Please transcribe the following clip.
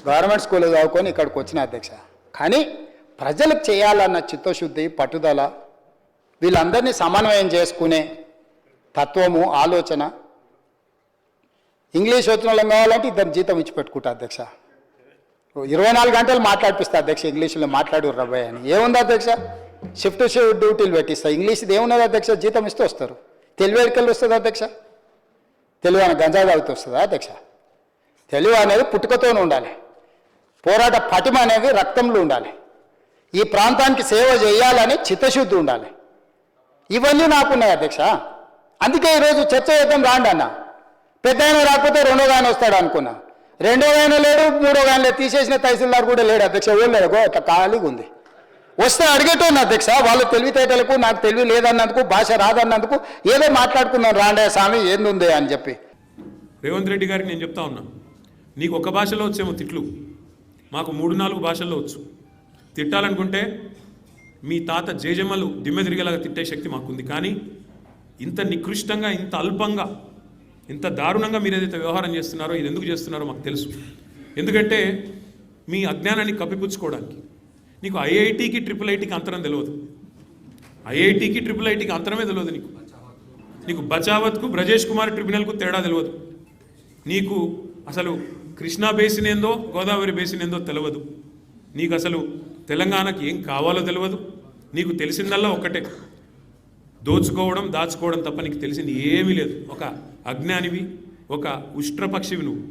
Government school చదువుకొని ఇక్కడికి వచ్చిన అధ్యక్ష. కానీ ప్రజలకు చేయాలన్న చిత్తశుద్ధి, పట్టుదల, వీళ్ళందరినీ సమన్వయం చేసుకునే తత్వము, ఆలోచన. ఇంగ్లీష్ వచ్చిన వాళ్ళం కావాలంటే ఇద్దరు జీతం ఇచ్చి పెట్టుకుంటా అధ్యక్ష. 24 గంటలు మాట్లాడిపిస్తా అధ్యక్ష, ఇంగ్లీష్లో మాట్లాడు రబ్బాయి అని. ఏముంది అధ్యక్ష, షిఫ్ట్ డ్యూటీలు పెట్టిస్తా. ఇంగ్లీష్ది ఏమున్నది అధ్యక్ష, జీతం ఇస్తూ వస్తారు. తెలివి ఎడికెళ్ళి వస్తుంది అధ్యక్ష? తెలివి అని గంజా తాగుతూ వస్తుందా అధ్యక్ష? తెలివి అనేది పుట్టుకతోనే ఉండాలి. పోరాట పటిమ అనేది రక్తంలో ఉండాలి. ఈ ప్రాంతానికి సేవ చేయాలని చిత్తశుద్ధి ఉండాలి. ఇవన్నీ నాకున్నాయి అధ్యక్ష. అందుకే ఈరోజు చర్చ చేద్దాం రాండి అన్న. పెద్ద ఆయన రాకపోతే రెండో ఆయన వస్తాడు అనుకున్నా. రెండో ఆయన లేడు, మూడో ఆయన లేదు. తీసేసిన తహసీల్దార్ కూడా లేడు అధ్యక్ష. లేడుగో అట్లా ఖాళీగా ఉంది. వస్తే అడిగేటోంది అధ్యక్ష. వాళ్ళ తెలివితేటలకు నాకు తెలివి లేదన్నందుకు, భాష రాదన్నందుకు ఏదో మాట్లాడుకున్నాను రాండే స్వామి ఏందుంది అని చెప్పి. రేవంత్ రెడ్డి గారికి నేను చెప్తా ఉన్నా, నీకు ఒక భాషలో వచ్చేమో తిట్లు, మాకు 3-4 భాషల్లో వచ్చు. తిట్టాలనుకుంటే మీ తాత జేజమ్మలు దిమ్మె తిరిగేలాగా తిట్టే శక్తి మాకుంది. కానీ ఇంత నికృష్టంగా, ఇంత అల్పంగా, ఇంత దారుణంగా మీరు ఏదైతే వ్యవహారం చేస్తున్నారో, ఇది ఎందుకు చేస్తున్నారో మాకు తెలుసు. ఎందుకంటే మీ అజ్ఞానాన్ని కప్పిపుచ్చుకోవడానికి. నీకు ఐఐటికి IIITకి అంతరం తెలియదు. ఐఐటికి IIITకి అంతరమే తెలియదు నీకు. నీకు బచావత్కు బ్రజేష్ కుమార్ ట్రిబ్యునల్కు తేడా తెలియదు. నీకు అసలు కృష్ణా బేసిన్ ఏందో, గోదావరి బేసిన్ ఏందో తెలియదు. నీకు అసలు తెలంగాణకి ఏం కావాలో తెలియదు. నీకు తెలిసిందల్లా ఒక్కటే, దోచుకోవడం, దాచుకోవడం తప్ప నీకు తెలిసింది ఏమీ లేదు. ఒక అజ్ఞానివి, ఒక ఉష్ట్రపక్షివి నువ్వు.